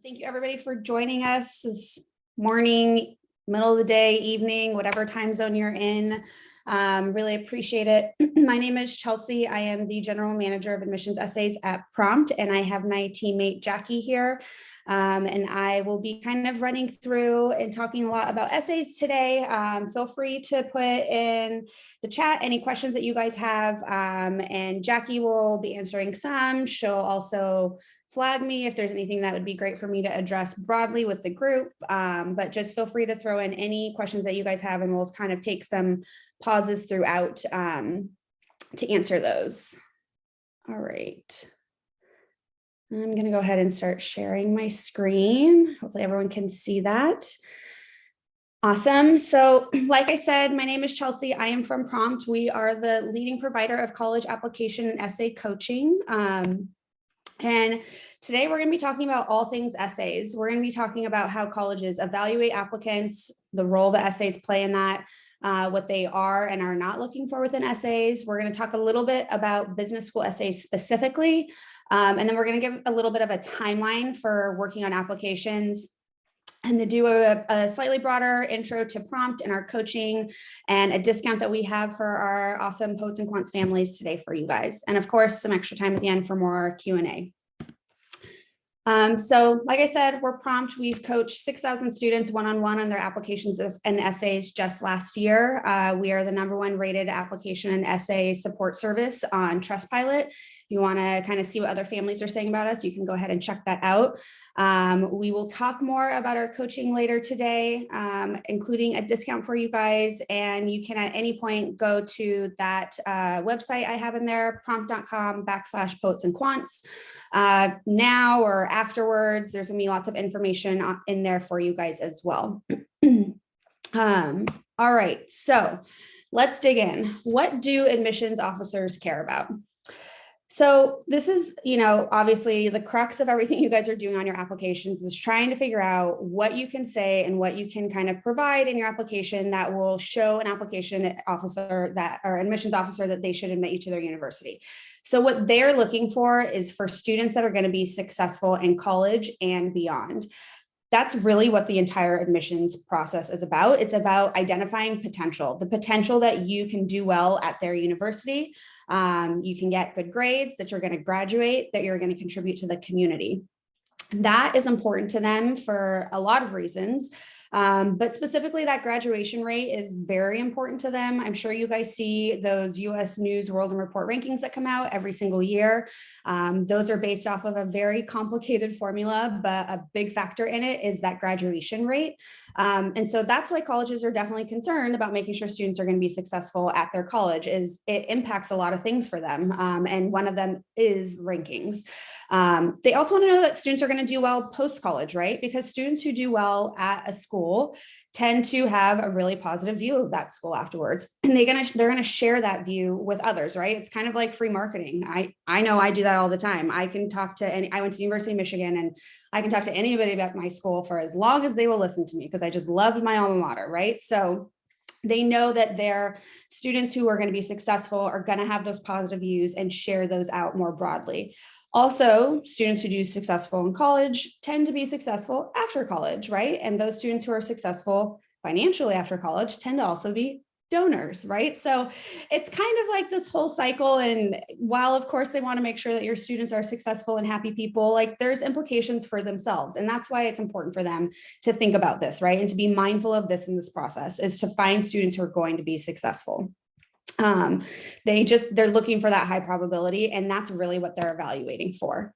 Thank you everybody for joining us this morning, middle of the day, evening, whatever time zone you're in. Really appreciate it. My name is Chelsea. I am the General Manager of Admissions Essays at Prompt, and I have my teammate Jackie here. And I will be kind of running through and talking a lot about essays today. Feel free to put in the chat any questions that you guys have, and Jackie will be answering some. She'll also flag me if there's anything that would be great for me to address broadly with the group, but just feel free to throw in any questions that you guys have, and we'll kind of take some pauses throughout to answer those. All right. I'm going to go ahead and start sharing my screen. Hopefully everyone can see that. Awesome. So like I said, my name is Chelsea. I am from Prompt. We are the leading provider of college application and essay coaching. And today we're going to be talking about all things essays. We're going to be talking about how colleges evaluate applicants, the role that essays play in that, what they are and are not looking for within essays. We're going to talk a little bit about business school essays specifically, and then we're going to give a little bit of a timeline for working on applications, and to do a slightly broader intro to Prompt and our coaching and a discount that we have for our awesome Poets and Quants families today for you guys. And of course, some extra time at the end for more Q&A. So like I said, we're Prompt. We've coached 6,000 students one-on-one on their applications and essays just last year. We are the #1 rated application and essay support service on Trustpilot. If you want to kind of see what other families are saying about us, you can go ahead and check that out. We will talk more about our coaching later today, including a discount for you guys. And you can at any point go to that website I have in there, prompt.com/poets&quants. Now or afterwards, there's going to be lots of information in there for you guys as well. All right, so let's dig in. What do admissions officers care about? So this is, obviously the crux of everything you guys are doing on your applications is trying to figure out what you can say and what you can kind of provide in your application that will show an application officer or admissions officer that they should admit you to their university. So what they're looking for is for students that are going to be successful in college and beyond. That's really what the entire admissions process is about. It's about identifying potential, the potential that you can do well at their university. You can get good grades, that you're going to graduate, that you're going to contribute to the community. That is important to them for a lot of reasons. But specifically that graduation rate is very important to them. I'm sure you guys see those US News World and Report rankings that come out every single year. Those are based off of a very complicated formula, but a big factor in it is that graduation rate. And so that's why colleges are definitely concerned about making sure students are going to be successful at their college. Is it impacts a lot of things for them. And one of them is rankings. They also want to know that students are going to do well post-college, right? Because students who do well at a school tend to have a really positive view of that school afterwards. And they're going to share that view with others, right? It's kind of like free marketing. I know I do that all the time. I can talk to I went to the University of Michigan, and I can talk to anybody about my school for as long as they will listen to me because I just loved my alma mater, right? So they know that their students who are going to be successful are going to have those positive views and share those out more broadly. Also, students who do successful in college tend to be successful after college, right? And those students who are successful financially after college tend to also be donors, right? So it's kind of like this whole cycle. And while of course they want to make sure that your students are successful and happy people, like there's implications for themselves. And that's why it's important for them to think about this, right? And to be mindful of this in this process is to find students who are going to be successful. They're looking for that high probability, and that's really what they're evaluating for.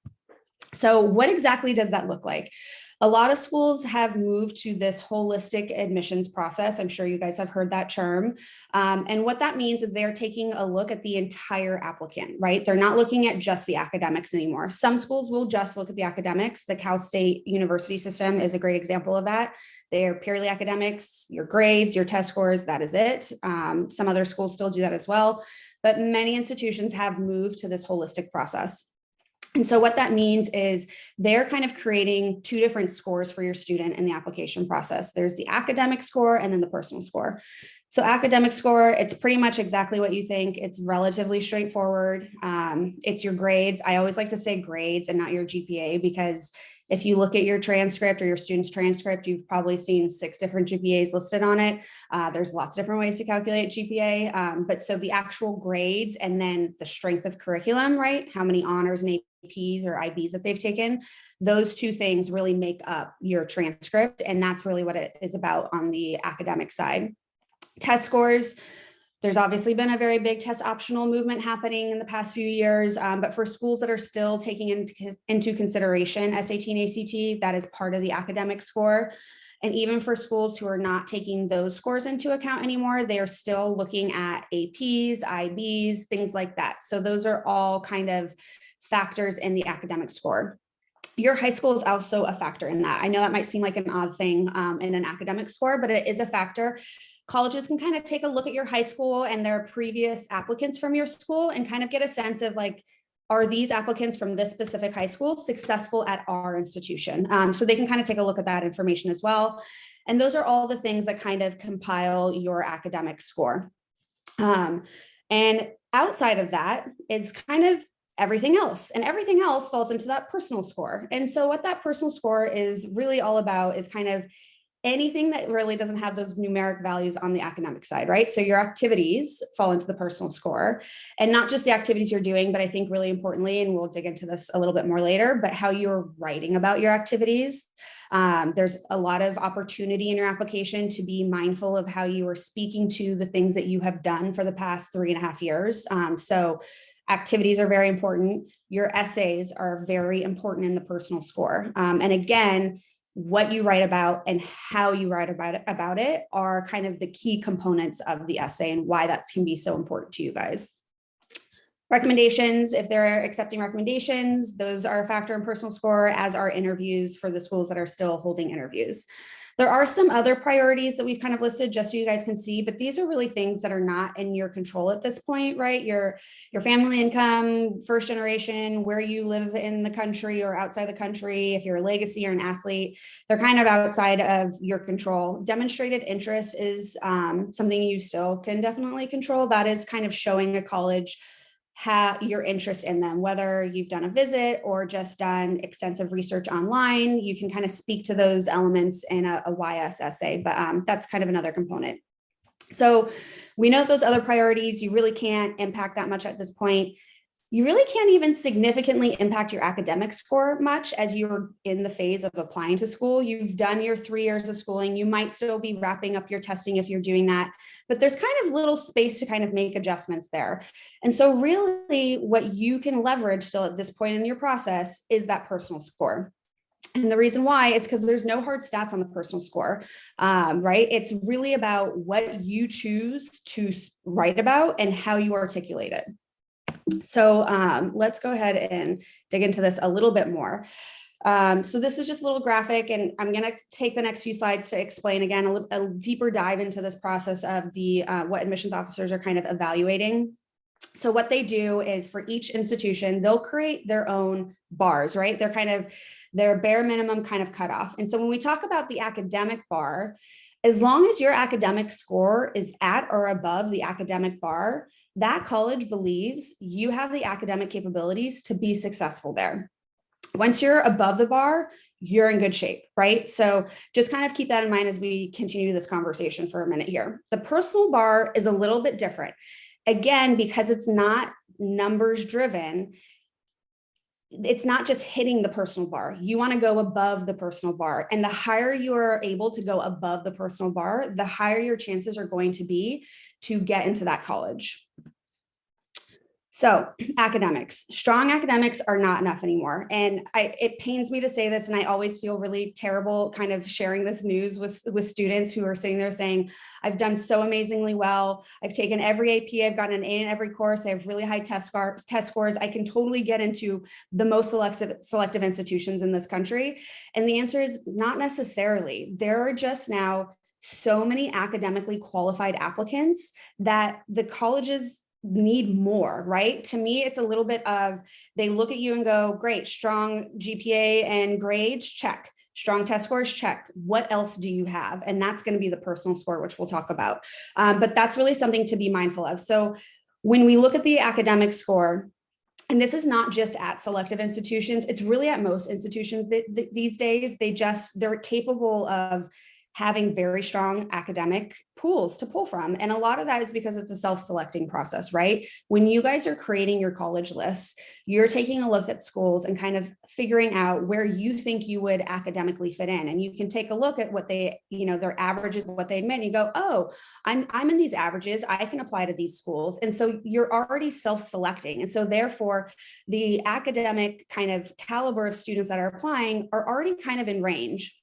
So what exactly does that look like? A lot of schools have moved to this holistic admissions process. I'm sure you guys have heard that term. And what that means is they're taking a look at the entire applicant, right? They're not looking at just the academics anymore. Some schools will just look at the academics. The Cal State University system is a great example of that. They are purely academics, your grades, your test scores, that is it. Some other schools still do that as well, but many institutions have moved to this holistic process. And so what that means is they're kind of creating two different scores for your student in the application process. There's the academic score and then the personal score. So academic score, it's pretty much exactly what you think. It's relatively straightforward. It's your grades. I always like to say grades and not your GPA because If you look at your transcript or your student's transcript, you've probably seen 6 different GPAs listed on it. There's lots of different ways to calculate GPA, but so the actual grades and then the strength of curriculum, right? How many honors and APs or IBs that they've taken, those 2 things really make up your transcript. And that's really what it is about on the academic side. Test scores. There's obviously been a very big test optional movement happening in the past few years, but for schools that are still taking into consideration SAT and ACT, that is part of the academic score. And even for schools who are not taking those scores into account anymore, they are still looking at APs, IBs, things like that. So those are all kind of factors in the academic score. Your high school is also a factor in that. I know that might seem like an odd thing in an academic score, but it is a factor. Colleges can kind of take a look at your high school and their previous applicants from your school and kind of get a sense of like, are these applicants from this specific high school successful at our institution? So they can kind of take a look at that information as well. And those are all the things that kind of compile your academic score. And outside of that is kind of everything else, and everything else falls into that personal score. And so what that personal score is really all about is kind of anything that really doesn't have those numeric values on the academic side, right? So your activities fall into the personal score, and not just the activities you're doing, but I think really importantly, and we'll dig into this a little bit more later, but how you're writing about your activities. There's a lot of opportunity in your application to be mindful of how you are speaking to the things that you have done for the past 3.5 years. So activities are very important. Your essays are very important in the personal score. And again, what you write about and how you write about it are kind of the key components of the essay and why that can be so important to you guys. Recommendations, if they're accepting recommendations, those are a factor in personal score, as are interviews for the schools that are still holding interviews. There are some other priorities that we've kind of listed just so you guys can see, but these are really things that are not in your control at this point, right? Your family income, first generation, where you live in the country or outside the country, if you're a legacy or an athlete, they're kind of outside of your control. Demonstrated interest is something you still can definitely control. That is kind of showing a college your interest in them, whether you've done a visit or just done extensive research online. You can kind of speak to those elements in a YS essay, but that's kind of another component. So we know those other priorities, you really can't impact that much at this point. You really can't even significantly impact your academic score much as you're in the phase of applying to school. You've done your 3 years of schooling. You might still be wrapping up your testing if you're doing that, but there's kind of little space to kind of make adjustments there. And so really what you can leverage still at this point in your process is that personal score. And the reason why is because there's no hard stats on the personal score, right? It's really about what you choose to write about and how you articulate it. So let's go ahead and dig into this a little bit more. So this is just a little graphic, and I'm going to take the next few slides to explain again a deeper dive into this process of the what admissions officers are kind of evaluating. So what they do is for each institution, they'll create their own bars, right? They're kind of their bare minimum kind of cutoff. And so when we talk about the academic bar, as long as your academic score is at or above the academic bar, that college believes you have the academic capabilities to be successful there. Once you're above the bar, you're in good shape, right? So just kind of keep that in mind as we continue this conversation for a minute here. The personal bar is a little bit different. Again, because it's not numbers driven, it's not just hitting the personal bar. You want to go above the personal bar. And the higher you are able to go above the personal bar, the higher your chances are going to be to get into that college. So academics, strong academics are not enough anymore. And it pains me to say this, and I always feel really terrible kind of sharing this news with students who are sitting there saying, I've done so amazingly well. I've taken every AP, I've gotten an A in every course. I have really high test scores. I can totally get into the most selective institutions in this country. And the answer is not necessarily. There are just now so many academically qualified applicants that the colleges need more, right? To me, it's a little bit of, they look at you and go, great, strong GPA and grades, check. Strong test scores, check. What else do you have? And that's going to be the personal score, which we'll talk about. But that's really something to be mindful of. So when we look at the academic score, And this is not just at selective institutions, it's really at most institutions these days. They're capable of having very strong academic pools to pull from. And a lot of that is because it's a self-selecting process, right? When you guys are creating your college list, you're taking a look at schools and kind of figuring out where you think you would academically fit in. And you can take a look at what they, their averages, what they admit, and you go, oh, I'm in these averages, I can apply to these schools. And so you're already self-selecting. And so therefore, the academic kind of caliber of students that are applying are already kind of in range.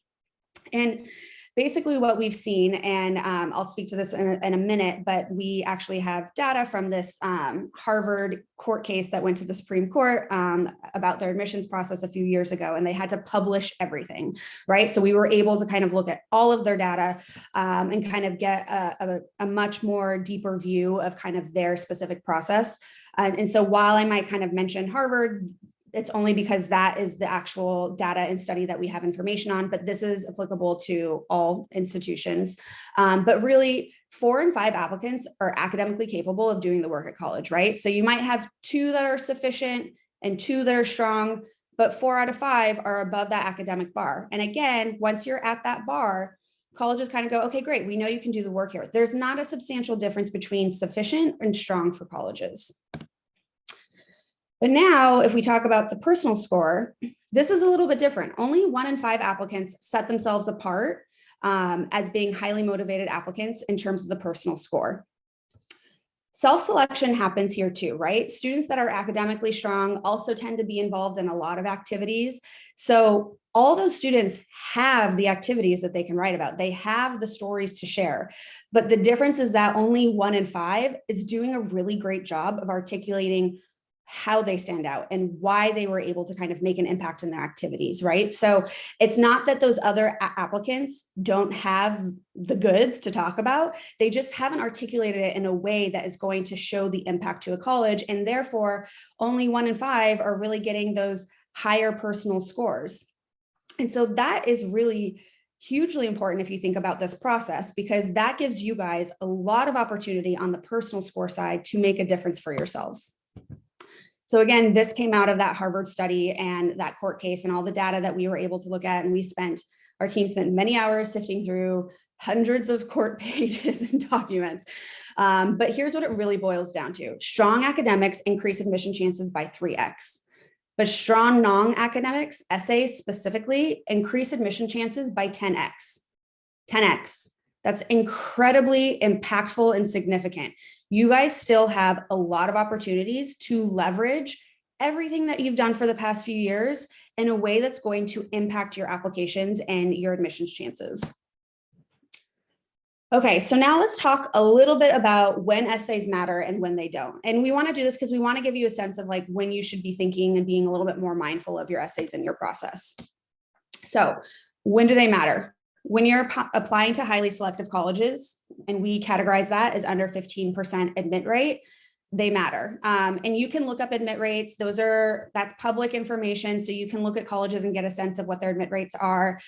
And basically what we've seen, and I'll speak to this in a minute, but we actually have data from this Harvard court case that went to the Supreme Court about their admissions process a few years ago, and they had to publish everything, right? So we were able to kind of look at all of their data and kind of get a much more deeper view of kind of their specific process. And so while I might kind of mention Harvard, it's only because that is the actual data and study that we have information on, but this is applicable to all institutions. But really, 4 and 5 applicants are academically capable of doing the work at college, right? So you might have 2 that are sufficient and 2 that are strong, but 4 out of 5 are above that academic bar. And again, once you're at that bar, colleges kind of go, okay, great, we know you can do the work here. There's not a substantial difference between sufficient and strong for colleges. But now, if we talk about the personal score, this is a little bit different. Only 1 in 5 applicants set themselves apart as being highly motivated applicants in terms of the personal score. Self-selection happens here too, right? Students that are academically strong also tend to be involved in a lot of activities. So all those students have the activities that they can write about. They have the stories to share. But the difference is that only 1 in 5 is doing a really great job of articulating how they stand out and why they were able to kind of make an impact in their activities, right? So it's not that those other applicants don't have the goods to talk about, they just haven't articulated it in a way that is going to show the impact to a college, and therefore only 1 in 5 are really getting those higher personal scores. And so that is really hugely important if you think about this process, because that gives you guys a lot of opportunity on the personal score side to make a difference for yourselves. So again, this came out of that Harvard study and that court case and all the data that we were able to look at. And our team spent many hours sifting through hundreds of court pages and documents. But here's what it really boils down to. Strong academics increase admission chances by 3x. But strong non-academics, essays specifically, increase admission chances by 10x. 10x. That's incredibly impactful and significant. You guys still have a lot of opportunities to leverage everything that you've done for the past few years in a way that's going to impact your applications and your admissions chances. Okay, so now let's talk a little bit about when essays matter and when they don't. And we want to do this because we want to give you a sense of like when you should be thinking and being a little bit more mindful of your essays in your process. So when do they matter? When you're applying to highly selective colleges, and we categorize that as under 15% admit rate, they matter. And you can look up admit rates. That's public information. So you can look at colleges and get a sense of what their admit rates are,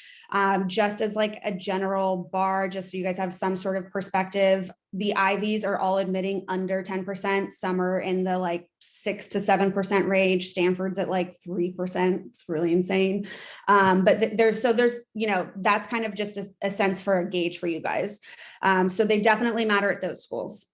just as like a general bar, just so you guys have some sort of perspective. The Ivies are all admitting under 10%. Some are in the like 6 to 7% range. Stanford's at like 3%. It's really insane. But there's, that's kind of just a sense for a gauge for you guys. So they definitely matter at those schools.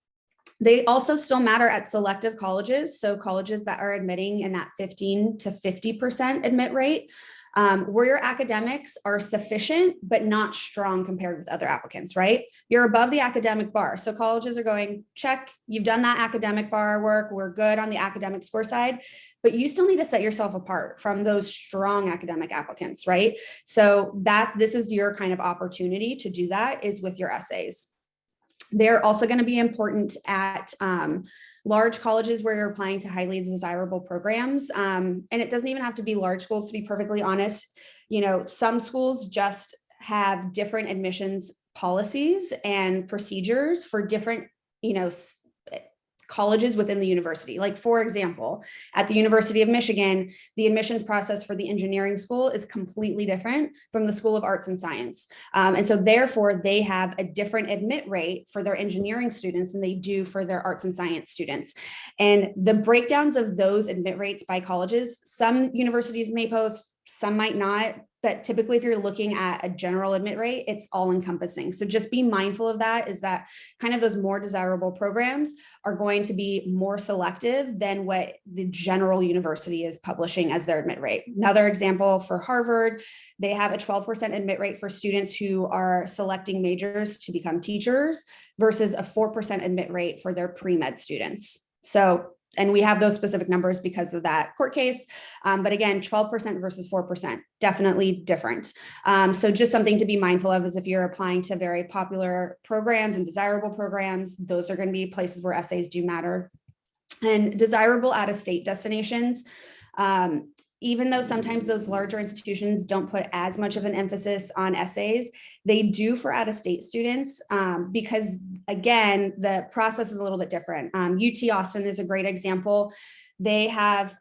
They also still matter at selective colleges. So colleges that are admitting in that 15 to 50% admit rate, where your academics are sufficient, but not strong compared with other applicants, right? You're above the academic bar. So colleges are going, check, you've done that academic bar work. We're good on the academic score side, but you still need to set yourself apart from those strong academic applicants, right? So this is your kind of opportunity to do that is with your essays. They're also going to be important at large colleges where you're applying to highly desirable programs. And it doesn't even have to be large schools, to be perfectly honest. Some schools just have different admissions policies and procedures for different, colleges within the university. Like, for example, at the University of Michigan, the admissions process for the engineering school is completely different from the School of Arts and Science. And so therefore, they have a different admit rate for their engineering students than they do for their arts and science students. And the breakdowns of those admit rates by colleges, some universities may post, some might not. But typically, if you're looking at a general admit rate, it's all encompassing. So just be mindful of that, is that kind of those more desirable programs are going to be more selective than what the general university is publishing as their admit rate. Another example for Harvard, they have a 12% admit rate for students who are selecting majors to become teachers versus a 4% admit rate for their pre-med students. So, and we have those specific numbers because of that court case. But again, 12% versus 4%, definitely different. So just something to be mindful of is if you're applying to very popular programs and desirable programs, those are going to be places where essays do matter. And desirable out-of-state destinations, even though sometimes those larger institutions don't put as much of an emphasis on essays, they do for out-of-state students because, again, the process is a little bit different. UT Austin is a great example. They have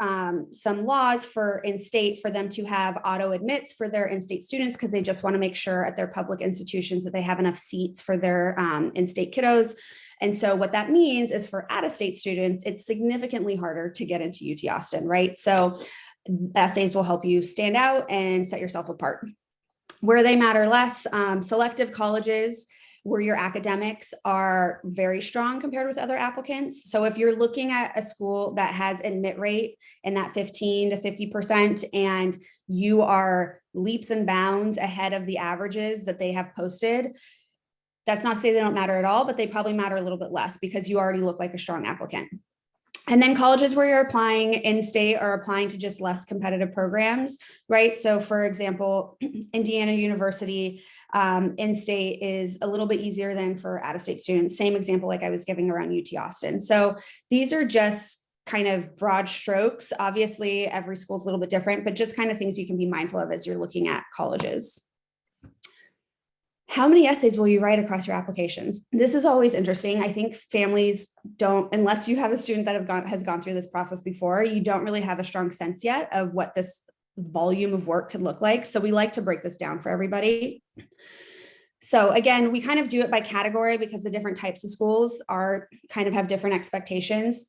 some laws for in-state for them to have auto admits for their in-state students because they just want to make sure at their public institutions that they have enough seats for their in-state kiddos. And so what that means is for out-of-state students, it's significantly harder to get into UT Austin, right? So essays will help you stand out and set yourself apart. Where they matter less, selective colleges where your academics are very strong compared with other applicants. So if you're looking at a school that has admit rate in that 15 to 50%, and you are leaps and bounds ahead of the averages that they have posted, that's not to say they don't matter at all, but they probably matter a little bit less because you already look like a strong applicant. And then colleges where you're applying in-state are applying to just less competitive programs, right? So for example, Indiana University in-state is a little bit easier than for out-of-state students. Same example like I was giving around UT Austin. So these are just kind of broad strokes. Obviously, every school is a little bit different, but just kind of things you can be mindful of as you're looking at colleges. How many essays will you write across your applications? This is always interesting. I think families don't, unless you have a student that has gone through this process before, you don't really have a strong sense yet of what this volume of work could look like. So we like to break this down for everybody. So again, we kind of do it by category because the different types of schools are kind of have different expectations.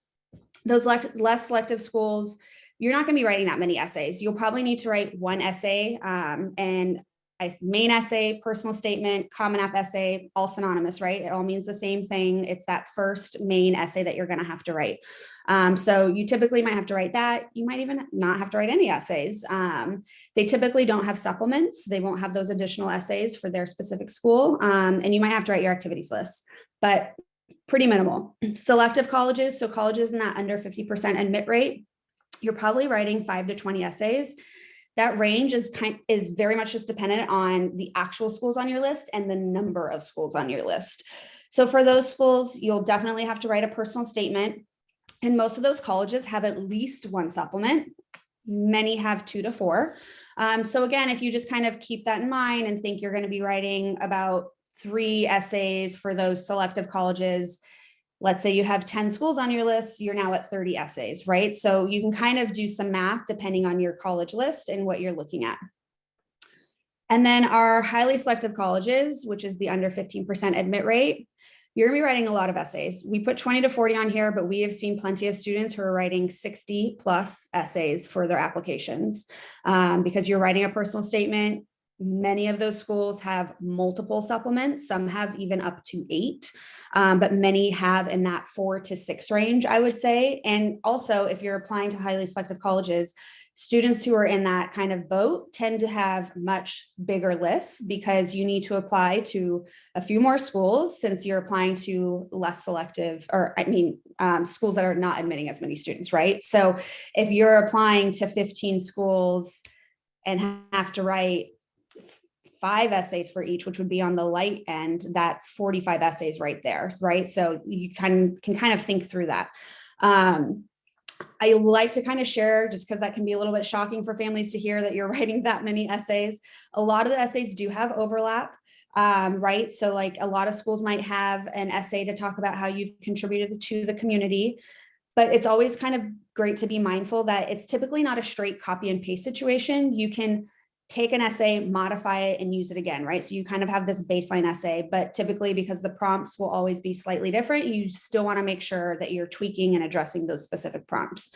Those less selective schools, you're not going to be writing that many essays. You'll probably need to write one essay and main essay, personal statement, Common App essay, all synonymous, right? It all means the same thing. It's that first main essay that you're going to have to write. So you typically might have to write that. You might even not have to write any essays. They typically don't have supplements. They won't have those additional essays for their specific school. And you might have to write your activities list, but pretty minimal. Selective colleges, so colleges in that under 50% admit rate, you're probably writing 5 to 20 essays. That range is very much just dependent on the actual schools on your list and the number of schools on your list. So for those schools, you'll definitely have to write a personal statement. And most of those colleges have at least one supplement. Many have 2 to 4. So again, if you just kind of keep that in mind and think you're going to be writing about 3 essays for those selective colleges, let's say you have 10 schools on your list, you're now at 30 essays, right? So you can kind of do some math depending on your college list and what you're looking at. And then our highly selective colleges, which is the under 15% admit rate, you're gonna be writing a lot of essays. We put 20 to 40 on here, but we have seen plenty of students who are writing 60 plus essays for their applications because you're writing a personal statement. Many of those schools have multiple supplements. Some have even up to 8, but many have in that 4 to 6 range, I would say. And also, if you're applying to highly selective colleges, students who are in that kind of boat tend to have much bigger lists because you need to apply to a few more schools since you're applying to less selective, or schools that are not admitting as many students, right? So if you're applying to 15 schools and have to write 5 essays for each, which would be on the light end, that's 45 essays right there, right? So you can kind of think through that. I like to kind of share, just because that can be a little bit shocking for families to hear that you're writing that many essays. A lot of the essays do have overlap. right? So like a lot of schools might have an essay to talk about how you've contributed to the community, but it's always kind of great to be mindful that it's typically not a straight copy and paste situation. You can take an essay, modify it, and use it again, right? So you kind of have this baseline essay, but typically because the prompts will always be slightly different, you still want to make sure that you're tweaking and addressing those specific prompts.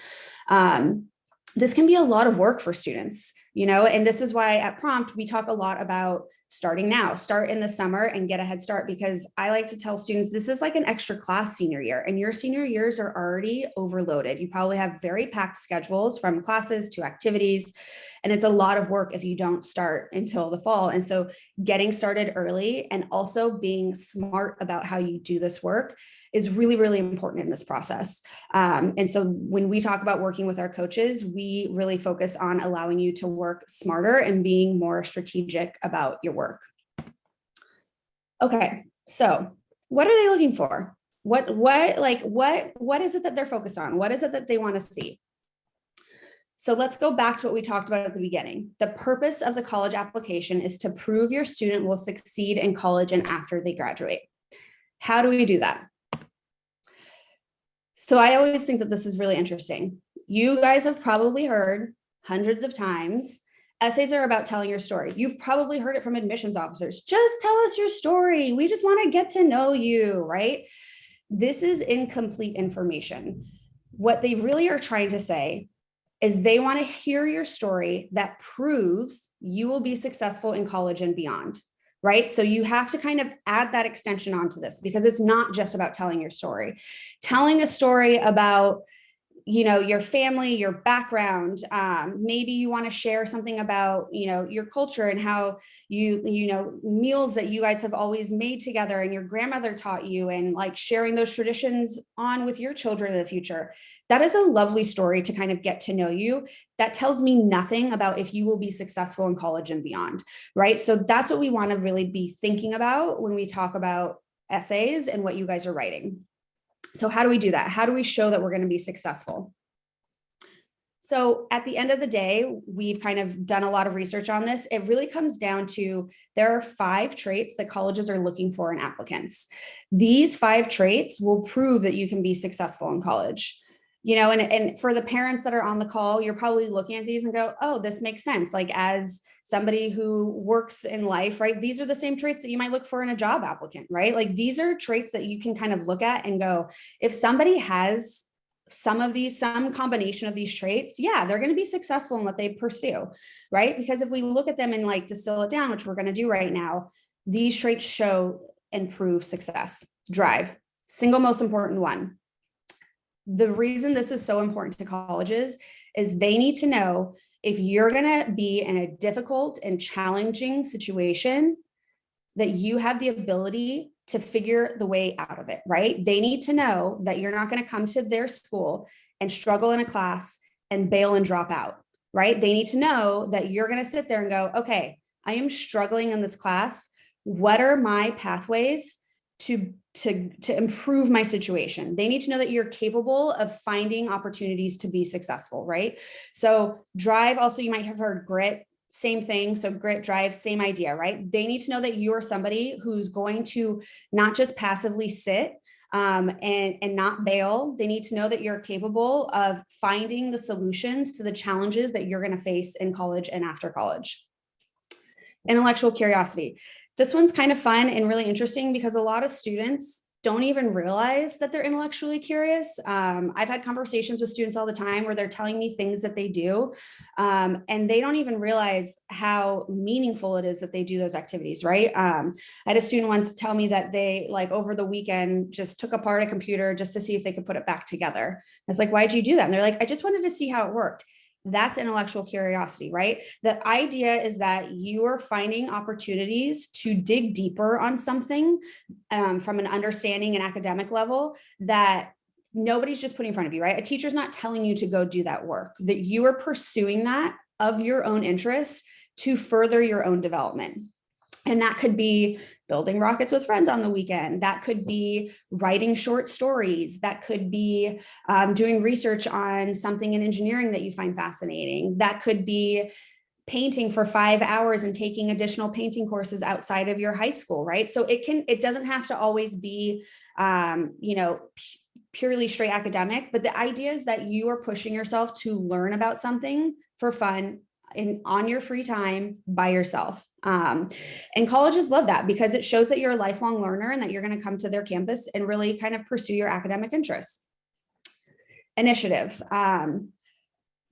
This can be a lot of work for students, and this is why at Prompt, we talk a lot about starting now, start in the summer and get a head start, because I like to tell students this is like an extra class senior year, and your senior years are already overloaded. You probably have very packed schedules from classes to activities, and it's a lot of work if you don't start until the fall. And so getting started early and also being smart about how you do this work is really, really important in this process. And so when we talk about working with our coaches, we really focus on allowing you to work smarter and being more strategic about your work. Okay, so what are they looking for? What is it that they're focused on? What is it that they want to see? So let's go back to what we talked about at the beginning. The purpose of the college application is to prove your student will succeed in college and after they graduate. How do we do that? So I always think that this is really interesting. You guys have probably heard hundreds of times, essays are about telling your story. You've probably heard it from admissions officers. Just tell us your story. We just want to get to know you, right? This is incomplete information. What they really are trying to say is they want to hear your story that proves you will be successful in college and beyond, right? So you have to kind of add that extension onto this, because it's not just about telling your story. Telling a story about your family, your background. Maybe you want to share something about, your culture and how meals that you guys have always made together and your grandmother taught you, and like sharing those traditions on with your children in the future. That is a lovely story to kind of get to know you. That tells me nothing about if you will be successful in college and beyond, right? So that's what we want to really be thinking about when we talk about essays and what you guys are writing. So how do we do that? How do we show that we're going to be successful? So at the end of the day, we've kind of done a lot of research on this. It really comes down to there are 5 traits that colleges are looking for in applicants. These 5 traits will prove that you can be successful in college. And for the parents that are on the call, you're probably looking at these and go, oh, this makes sense. Like as somebody who works in life, right? These are the same traits that you might look for in a job applicant, right? Like these are traits that you can kind of look at and go, if somebody has some combination of these traits, yeah, they're going to be successful in what they pursue, right? Because if we look at them and like distill it down, which we're going to do right now, these traits show and prove success. Drive, single most important one. The reason this is so important to colleges is they need to know if you're going to be in a difficult and challenging situation, that you have the ability to figure the way out of it, right? They need to know that you're not going to come to their school and struggle in a class and bail and drop out, right? They need to know that you're going to sit there and go, okay, I am struggling in this class. What are my pathways to improve my situation? They need to know that you're capable of finding opportunities to be successful, right? So drive, also, you might have heard grit, same thing. So grit, drive, same idea, right? They need to know that you're somebody who's going to not just passively sit and not bail. They need to know that you're capable of finding the solutions to the challenges that you're going to face in college and after college. Intellectual curiosity. This one's kind of fun and really interesting because a lot of students don't even realize that they're intellectually curious. I've had conversations with students all the time where they're telling me things that they do, and they don't even realize how meaningful it is that they do those activities, right? I had a student once tell me that they, like over the weekend, just took apart a computer just to see if they could put it back together. I was like, why'd you do that? And they're like, I just wanted to see how it worked. That's intellectual curiosity, right? The idea is that you are finding opportunities to dig deeper on something from an understanding and academic level that nobody's just putting in front of you, right? A teacher's not telling you to go do that work, that you are pursuing that of your own interest to further your own development. And that could be building rockets with friends on the weekend. That could be writing short stories. That could be doing research on something in engineering that you find fascinating. That could be painting for 5 hours and taking additional painting courses outside of your high school, right? So it doesn't have to always be, purely straight academic, but the idea is that you are pushing yourself to learn about something for fun on your free time by yourself. And colleges love that because it shows that you're a lifelong learner and that you're going to come to their campus and really kind of pursue your academic interests. Initiative.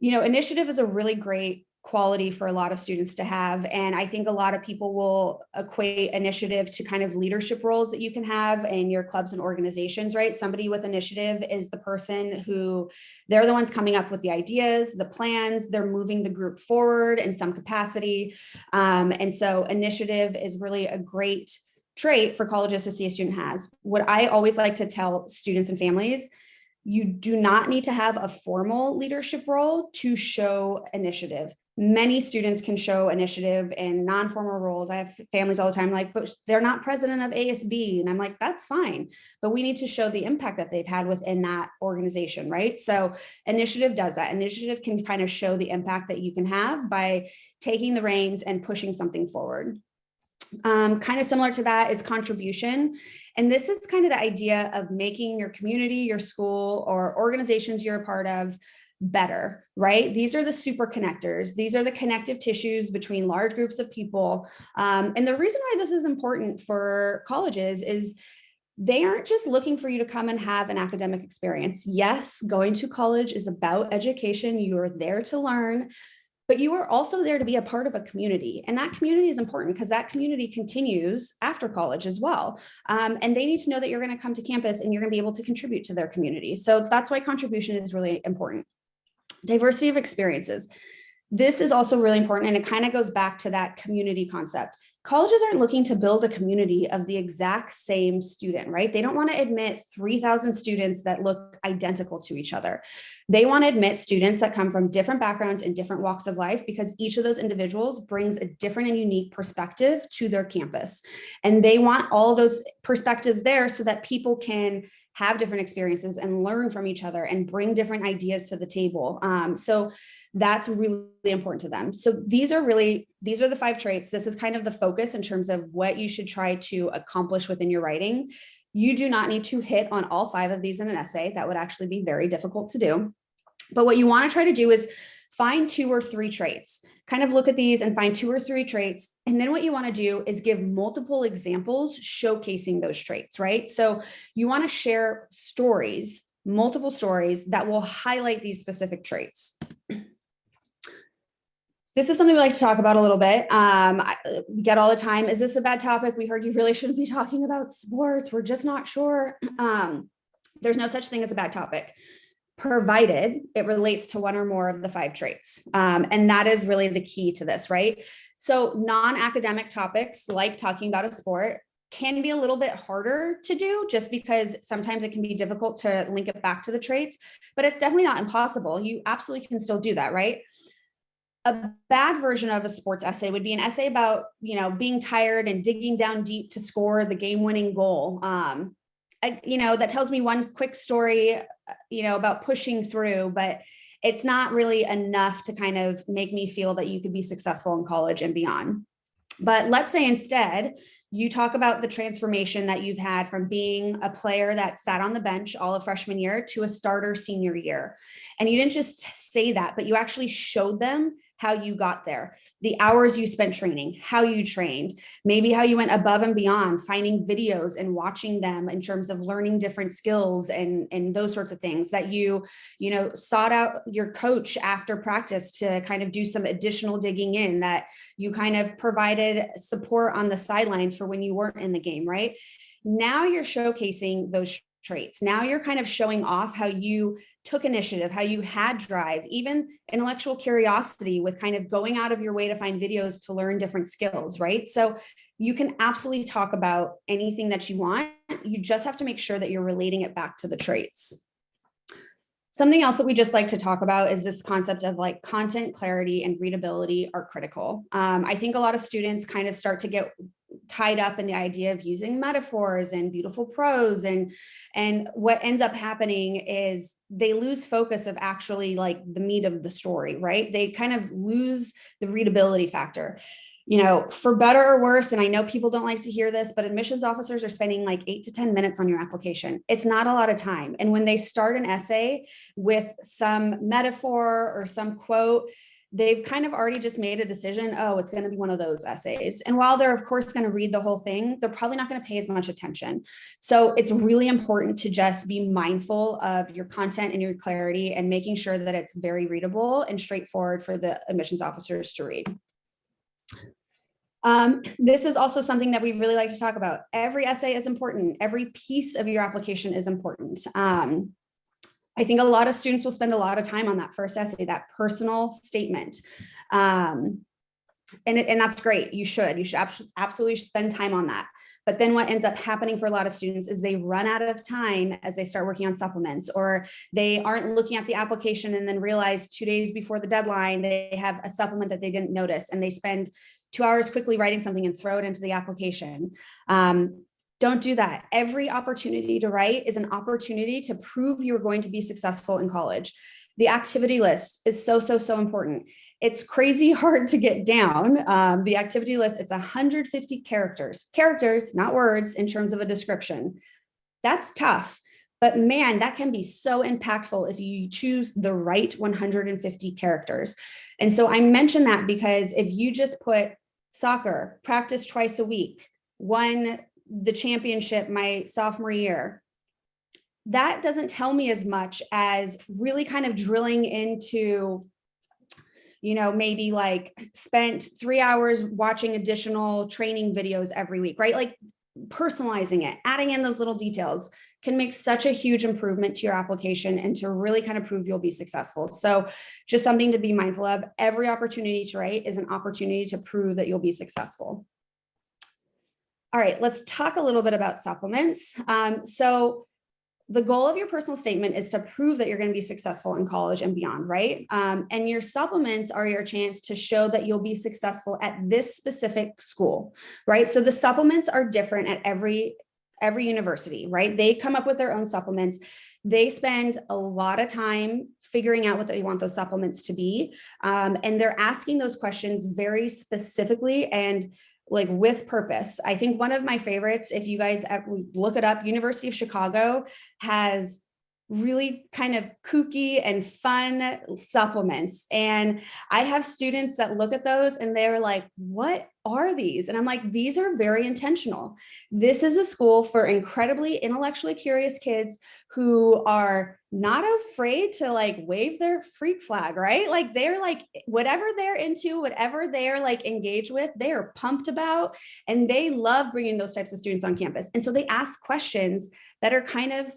Initiative is a really great quality for a lot of students to have. And I think a lot of people will equate initiative to kind of leadership roles that you can have in your clubs and organizations, right? Somebody with initiative is the person who they're the ones coming up with the ideas, the plans, they're moving the group forward in some capacity. And so initiative is really a great trait for colleges to see a student has. What I always like to tell students and families, you do not need to have a formal leadership role to show initiative. Many students can show initiative in non-formal roles. I have families all the time like, but they're not president of ASB. And I'm like, that's fine. But we need to show the impact that they've had within that organization, right? So initiative does that. Initiative can kind of show the impact that you can have by taking the reins and pushing something forward. Kind of similar to that is contribution. And this is kind of the idea of making your community, your school, or organizations you're a part of better, right? These are the super connectors. These are the connective tissues between large groups of people. And the reason why this is important for colleges is they aren't just looking for you to come and have an academic experience. Yes, going to college is about education. You are there to learn, but you are also there to be a part of a community. And that community is important because that community continues after college as well. And they need to know that you're going to come to campus and you're going to be able to contribute to their community. So that's why contribution is really important. Diversity of experiences. This is also really important. And it kind of goes back to that community concept. Colleges aren't looking to build a community of the exact same student, right? They don't want to admit 3,000 students that look identical to each other. They want to admit students that come from different backgrounds and different walks of life because each of those individuals brings a different and unique perspective to their campus. And they want all of those perspectives there so that people can have different experiences and learn from each other and bring different ideas to the table. So that's really important to them. So these are the 5 traits. This is kind of the focus in terms of what you should try to accomplish within your writing. You do not need to hit on all 5 of these in an essay. That would actually be very difficult to do. But what you want to try to do is find 2 or 3 traits, kind of look at these and find 2 or 3 traits. And then what you want to do is give multiple examples showcasing those traits, right? So you want to share stories, multiple stories that will highlight these specific traits. This is something we like to talk about a little bit. We get all the time, is this a bad topic? We heard you really shouldn't be talking about sports. We're just not sure. There's no such thing as a bad topic, provided it relates to one or more of the 5 traits. And that is really the key to this, right? So non-academic topics like talking about a sport can be a little bit harder to do just because sometimes it can be difficult to link it back to the traits, but it's definitely not impossible. You absolutely can still do that, right? A bad version of a sports essay would be an essay about, being tired and digging down deep to score the game-winning goal. That tells me one quick story, about pushing through, but it's not really enough to kind of make me feel that you could be successful in college and beyond. But let's say instead you talk about the transformation that you've had from being a player that sat on the bench all of freshman year to a starter senior year. And you didn't just say that, but you actually showed them how you got there, the hours you spent training, how you trained, maybe how you went above and beyond, finding videos and watching them in terms of learning different skills and those sorts of things, that you sought out your coach after practice to kind of do some additional digging in, that you kind of provided support on the sidelines for when you weren't in the game, right? Now you're showcasing those traits. Now you're kind of showing off how you took initiative, how you had drive, even intellectual curiosity with kind of going out of your way to find videos to learn different skills, right? So you can absolutely talk about anything that you want. You just have to make sure that you're relating it back to the traits. Something else that we just like to talk about is this concept of like content clarity and readability are critical. I think a lot of students kind of start to get tied up in the idea of using metaphors and beautiful prose, and what ends up happening is they lose focus of actually like the meat of the story, right? They kind of lose the readability factor. You know, for better or worse, and I know people don't like to hear this, but admissions officers are spending like 8 to 10 minutes on your application. It's not a lot of time. And when they start an essay with some metaphor or some quote, they've kind of already just made a decision, oh, it's going to be one of those essays. And while they're of course going to read the whole thing, they're probably not going to pay as much attention. So it's really important to just be mindful of your content and your clarity and making sure that it's very readable and straightforward for the admissions officers to read. This is also something that we really like to talk about. Every essay is important. Every piece of your application is important. I think a lot of students will spend a lot of time on that first essay, that personal statement. And that's great. You should absolutely spend time on that. But then what ends up happening for a lot of students is they run out of time as they start working on supplements, or they aren't looking at the application and then realize 2 days before the deadline, they have a supplement that they didn't notice, and they spend 2 hours quickly writing something and throw it into the application. Don't do that. Every opportunity to write is an opportunity to prove you're going to be successful in college. The activity list is so important. It's crazy hard to get down. The activity list, it's 150 characters, not words, in terms of a description. That's tough, but man, that can be so impactful if you choose the right 150 characters. And so I mention that because if you just put soccer, practice twice a week, won the championship my sophomore year, that doesn't tell me as much as really kind of drilling into, you know, maybe like spent 3 hours watching additional training videos every week, right? Like personalizing it, adding in those little details can make such a huge improvement to your application and to really kind of prove you'll be successful. So just something to be mindful of. Every opportunity to write is an opportunity to prove that you'll be successful. All right, let's talk a little bit about supplements. So the goal of your personal statement is to prove that you're going to be successful in college and beyond, right? And your supplements are your chance to show that you'll be successful at this specific school, right? So the supplements are different at every university, right? They come up with their own supplements. They spend a lot of time figuring out what they want those supplements to be. And they're asking those questions very specifically and like with purpose. I think one of my favorites, if you guys look it up, University of Chicago has really kind of kooky and fun supplements. And I have students that look at those and they're like, what are these? And I'm like, these are very intentional. This is a school for incredibly intellectually curious kids who are not afraid to like wave their freak flag, right? Like they're like, whatever they're into, whatever they're like engaged with, they are pumped about, and they love bringing those types of students on campus. And so they ask questions that are kind of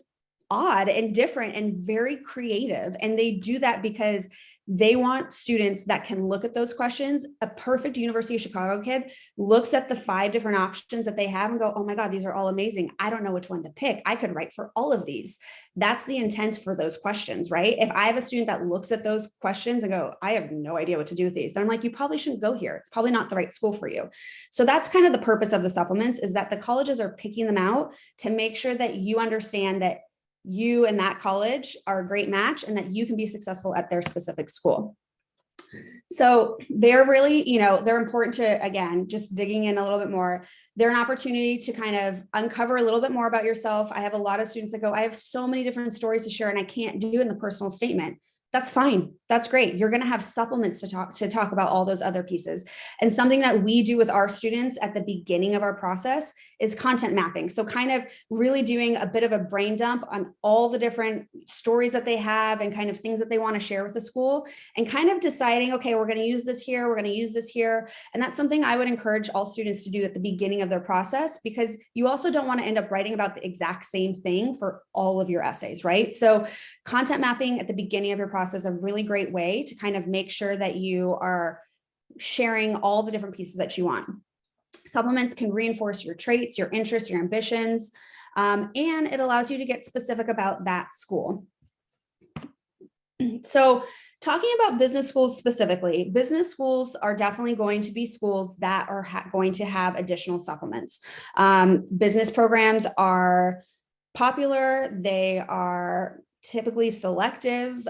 odd and different and very creative. And they do that because they want students that can look at those questions. A perfect University of Chicago kid looks at the 5 different options that they have and go, oh my God, these are all amazing. I don't know which one to pick. I could write for all of these. That's the intent for those questions, right? If I have a student that looks at those questions and go, I have no idea what to do with these, then I'm like, you probably shouldn't go here. It's probably not the right school for you. So that's kind of the purpose of the supplements, is that the colleges are picking them out to make sure that you understand that you and that college are a great match and that you can be successful at their specific school. So they're really, you know, they're important to, again, just digging in a little bit more. They're an opportunity to kind of uncover a little bit more about yourself. I have a lot of students that go, I have so many different stories to share and I can't do it in the personal statement. That's fine. That's great. You're going to have supplements to talk about all those other pieces. And something that we do with our students at the beginning of our process is content mapping. So kind of really doing a bit of a brain dump on all the different stories that they have and kind of things that they want to share with the school, and kind of deciding, okay, we're going to use this here, we're going to use this here. And that's something I would encourage all students to do at the beginning of their process, because you also don't want to end up writing about the exact same thing for all of your essays, right? So content mapping at the beginning of your process is a really great way to kind of make sure that you are sharing all the different pieces that you want. Supplements can reinforce your traits, your interests, your ambitions, and it allows you to get specific about that school. So talking about business schools specifically, business schools are definitely going to be schools that are going to have additional supplements. Business programs are popular. They are typically selective,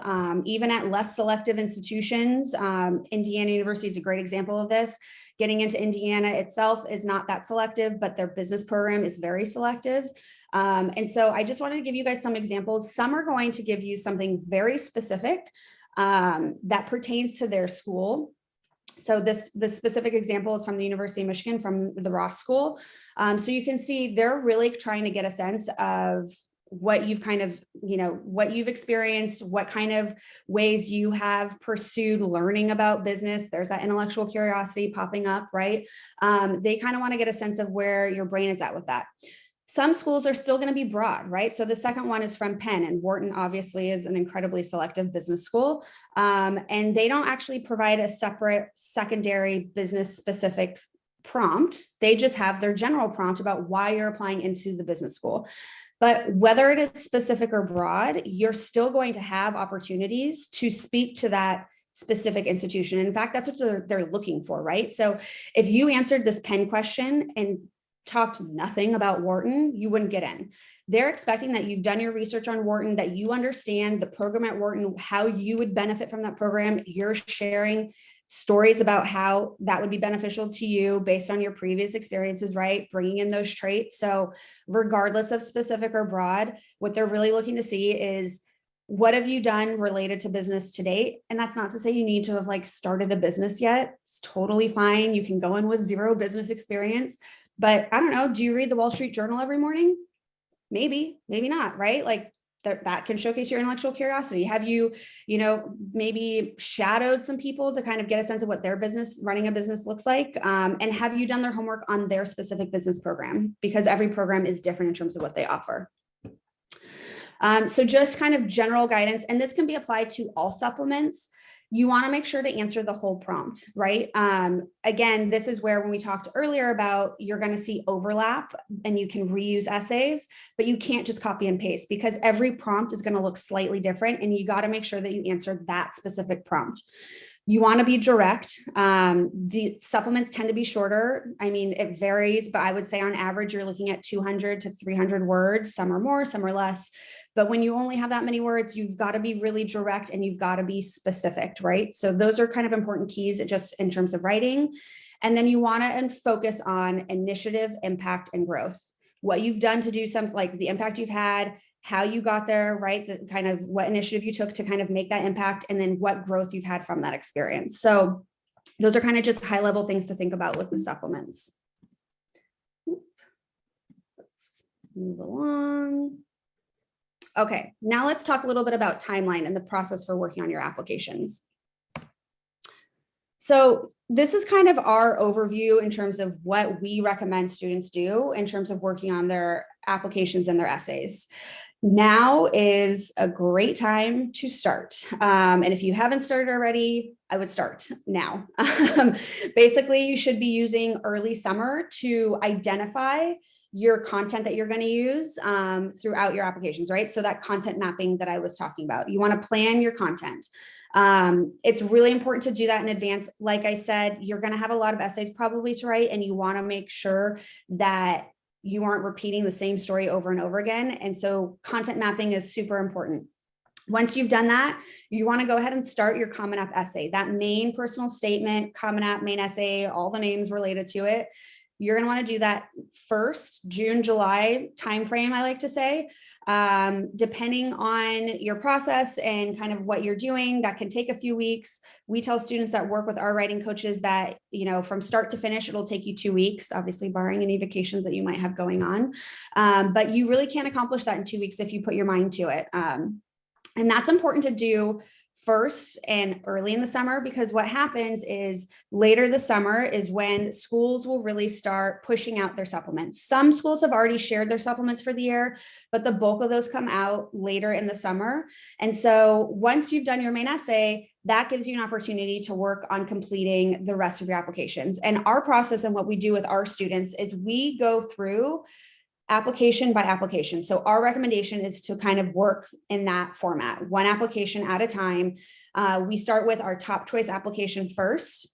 even at less selective institutions. Indiana University is a great example of this. Getting into Indiana itself is not that selective, but their business program is very selective. And so I just wanted to give you guys some examples. Some are going to give you something very specific that pertains to their school. So this specific example is from the University of Michigan, from the Ross School. So you can see they're really trying to get a sense of what you've kind of, what you've experienced, what kind of ways you have pursued learning about business. There's that intellectual curiosity popping up, right? They kind of want to get a sense of where your brain is at with that. Some schools are still going to be broad, right? So the second one is from Penn, and Wharton obviously is an incredibly selective business school. And they don't actually provide a separate secondary business specific prompt. They just have their general prompt about why you're applying into the business school. But whether it is specific or broad, you're still going to have opportunities to speak to that specific institution. In fact, that's what they're looking for, right? So if you answered this Penn question and talked nothing about Wharton, you wouldn't get in. They're expecting that you've done your research on Wharton, that you understand the program at Wharton, how you would benefit from that program. You're sharing stories about how that would be beneficial to you based on your previous experiences, right? Bringing in those traits. So regardless of specific or broad, what they're really looking to see is, what have you done related to business to date? And that's not to say you need to have started a business yet. It's totally fine. You can go in with zero business experience, but I don't know, do you read the Wall Street Journal every morning? Maybe, maybe not, right? That can showcase your intellectual curiosity. Have you, maybe shadowed some people to kind of get a sense of what their business, running a business looks like? And have you done their homework on their specific business program? Because every program is different in terms of what they offer. So just kind of general guidance, and this can be applied to all supplements. You want to make sure to answer the whole prompt, right? Again, this is where, when we talked earlier about, you're going to see overlap and you can reuse essays, but you can't just copy and paste, because every prompt is going to look slightly different, and you got to make sure that you answer that specific prompt. You want to be direct. The supplements tend to be shorter. I mean, it varies, but I would say on average, you're looking at 200 to 300 words. Some are more, some are less. But when you only have that many words, you've got to be really direct and you've got to be specific, right? So those are kind of important keys just in terms of writing. And then you want to focus on initiative, impact, and growth. What you've done to do something, like the impact you've had, how you got there, right? The kind of what initiative you took to kind of make that impact, and then what growth you've had from that experience. So those are kind of just high level things to think about with the supplements. Let's move along. Okay, now let's talk a little bit about timeline and the process for working on your applications. So this is kind of our overview in terms of what we recommend students do in terms of working on their applications and their essays. Now is a great time to start. And if you haven't started already, I would start now. Basically, you should be using early summer to identify your content that you're going to use throughout your applications, right? So that content mapping that I was talking about, you want to plan your content. It's really important to do that in advance. Like I said, you're going to have a lot of essays probably to write, and you want to make sure that you aren't repeating the same story over and over again. And so content mapping is super important. Once you've done that, you want to go ahead and start your Common App essay, that main personal statement, Common App, main essay, all the names related to it. You're going to want to do that first June, July timeframe, I like to say, depending on your process and kind of what you're doing. That can take a few weeks. We tell students that work with our writing coaches that, from start to finish, it'll take you 2 weeks, obviously barring any vacations that you might have going on. But you really can't accomplish that in 2 weeks if you put your mind to it. And that's important to do first and early in the summer, because what happens is later this summer is when schools will really start pushing out their supplements. Some schools have already shared their supplements for the year, but the bulk of those come out later in the summer. And so once you've done your main essay, that gives you an opportunity to work on completing the rest of your applications. And our process and what we do with our students is we go through application by application. So our recommendation is to kind of work in that format, one application at a time. We start with our top choice application first,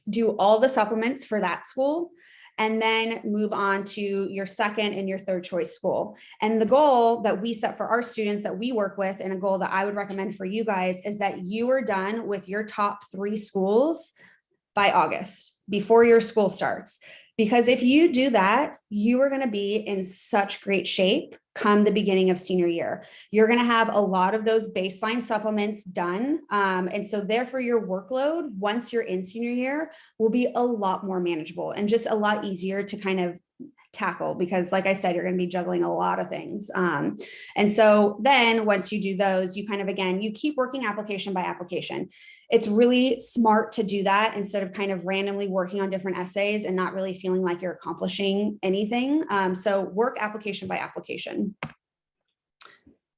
do all the supplements for that school, and then move on to your second and your third choice school. And the goal that we set for our students that we work with, and a goal that I would recommend for you guys, is that you are done with your top 3 schools by August, before your school starts. Because if you do that, you are going to be in such great shape come the beginning of senior year. You're going to have a lot of those baseline supplements done. And so therefore your workload, once you're in senior year, will be a lot more manageable and just a lot easier to kind of tackle, because like I said, you're going to be juggling a lot of things. And so then once you do those, you kind of, again, you keep working application by application. It's really smart to do that instead of kind of randomly working on different essays and not really feeling like you're accomplishing anything. So work application by application.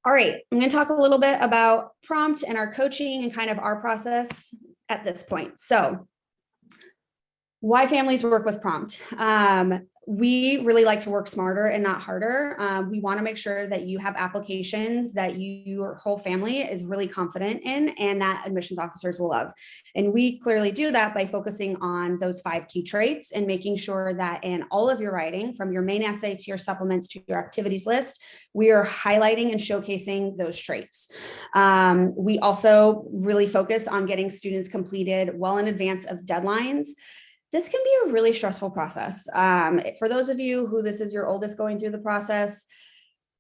All right, I'm going to talk a little bit about prompt and our coaching and kind of our process at this point. So why families work with prompt. We really like to work smarter and not harder. We want to make sure that you have applications that your whole family is really confident in and that admissions officers will love. And we clearly do that by focusing on those 5 key traits and making sure that in all of your writing, from your main essay to your supplements to your activities list, we are highlighting and showcasing those traits. We also really focus on getting students completed well in advance of deadlines. This can be a really stressful process. For those of you who this is your oldest going through the process,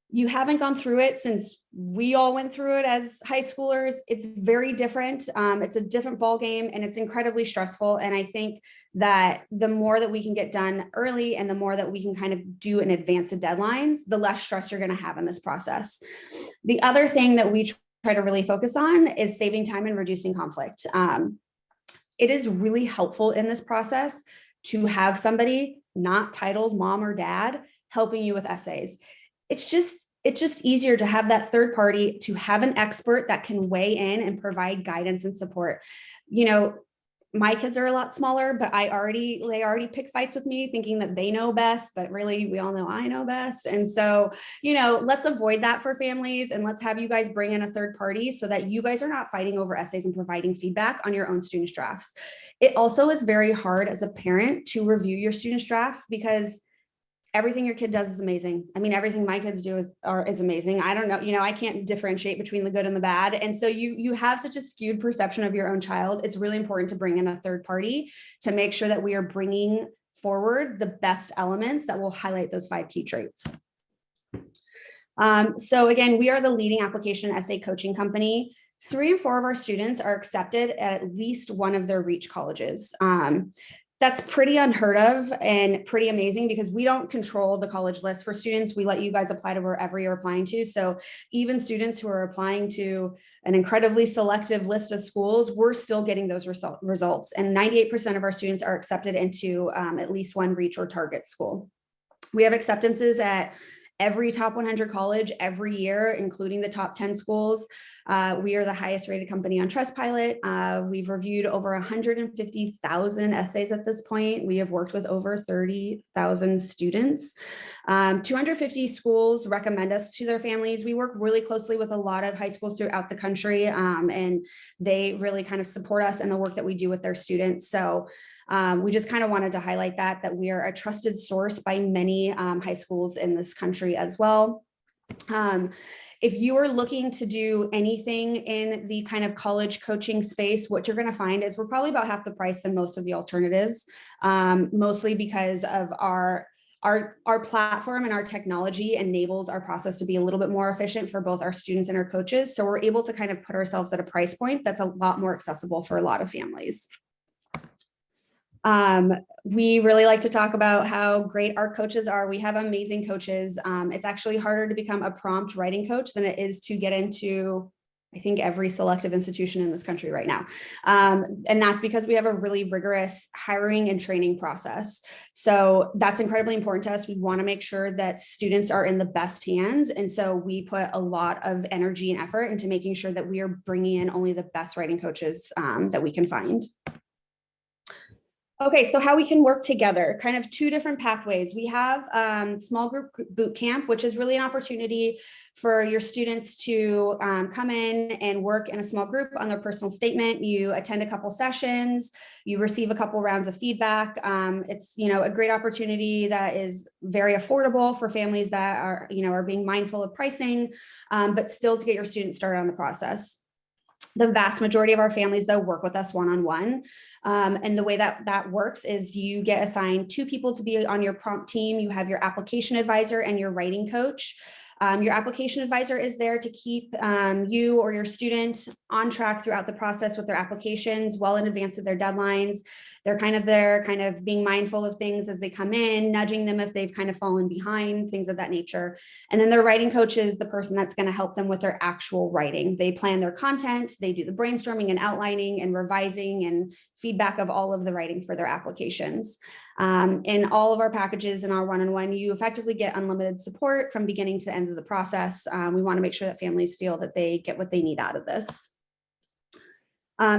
you haven't gone through it since we all went through it as high schoolers. It's very different. It's a different ballgame and it's incredibly stressful. And I think that the more that we can get done early and the more that we can kind of do in advance of deadlines, the less stress you're going to have in this process. The other thing that we try to really focus on is saving time and reducing conflict. It is really helpful in this process to have somebody not titled mom or dad helping you with essays. It's just easier to have that third party, to have an expert that can weigh in and provide guidance and support. You know, my kids are a lot smaller, but they already pick fights with me thinking that they know best, but really we all know I know best. And so, you know, let's avoid that for families and let's have you guys bring in a third party so that you guys are not fighting over essays and providing feedback on your own students' drafts. It also is very hard as a parent to review your students' draft because everything your kid does is amazing. I mean, everything my kids do is amazing. I don't know, you know, I can't differentiate between the good and the bad. And so you have such a skewed perception of your own child. It's really important to bring in a third party to make sure that we are bringing forward the best elements that will highlight those 5 key traits. So again, we are the leading application essay coaching company. 3 and 4 of our students are accepted at least one of their reach colleges. That's pretty unheard of and pretty amazing because we don't control the college list for students. We let you guys apply to wherever you're applying to. So even students who are applying to an incredibly selective list of schools, we're still getting those results. And 98% of our students are accepted into at least one reach or target school. We have acceptances at every top 100 college every year, including the top 10 schools. We are the highest rated company on Trustpilot. We've reviewed over 150,000 essays at this point. We have worked with over 30,000 students. 250 schools recommend us to their families. We work really closely with a lot of high schools throughout the country, and they really kind of support us in the work that we do with their students. So we just kind of wanted to highlight that we are a trusted source by many high schools in this country as well. If you are looking to do anything in the kind of college coaching space, what you're going to find is we're probably about half the price than most of the alternatives, mostly because of our platform and our technology enables our process to be a little bit more efficient for both our students and our coaches. So we're able to kind of put ourselves at a price point that's a lot more accessible for a lot of families. We really like to talk about how great our coaches are. We have amazing coaches. It's actually harder to become a prompt writing coach than it is to get into, I think, every selective institution in this country right now. And that's because we have a really rigorous hiring and training process. So that's incredibly important to us. We want to make sure that students are in the best hands. And so we put a lot of energy and effort into making sure that we are bringing in only the best writing coaches that we can find. Okay, so how we can work together, kind of two different pathways. We have small group boot camp, which is really an opportunity for your students to come in and work in a small group on their personal statement. You attend a couple sessions, you receive a couple rounds of feedback. It's, a great opportunity that is very affordable for families that are being mindful of pricing, but still to get your students started on the process. The vast majority of our families, though, work with us one-on-one. And the way that works is you get assigned two people to be on your prompt team. You have your application advisor and your writing coach. Your application advisor is there to keep you or your student on track throughout the process with their applications well in advance of their deadlines. They're kind of there, kind of being mindful of things as they come in, nudging them if they've kind of fallen behind, things of that nature. And then their writing coach is the person that's going to help them with their actual writing. They plan their content, they do the brainstorming and outlining and revising and feedback of all of the writing for their applications. In all of our packages in our one-on-one, you effectively get unlimited support from beginning to the end of the process. We want to make sure that families feel that they get what they need out of this.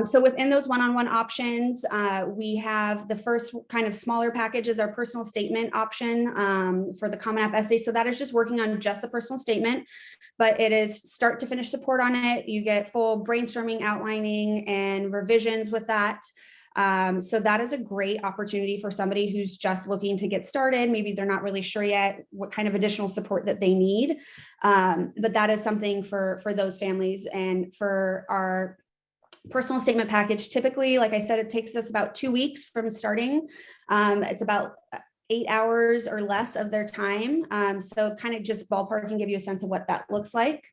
So within those one-on-one options, we have the first kind of smaller package is our personal statement option for the Common App essay. So that is just working on just the personal statement, but it is start to finish support on it. You get full brainstorming, outlining, and revisions with that. So that is a great opportunity for somebody who's just looking to get started. Maybe they're not really sure yet what kind of additional support that they need. But that is something for those families. And for our personal statement package, typically, like I said, it takes us about 2 weeks from starting. It's about 8 hours or less of their time. So kind of just ballpark and give you a sense of what that looks like.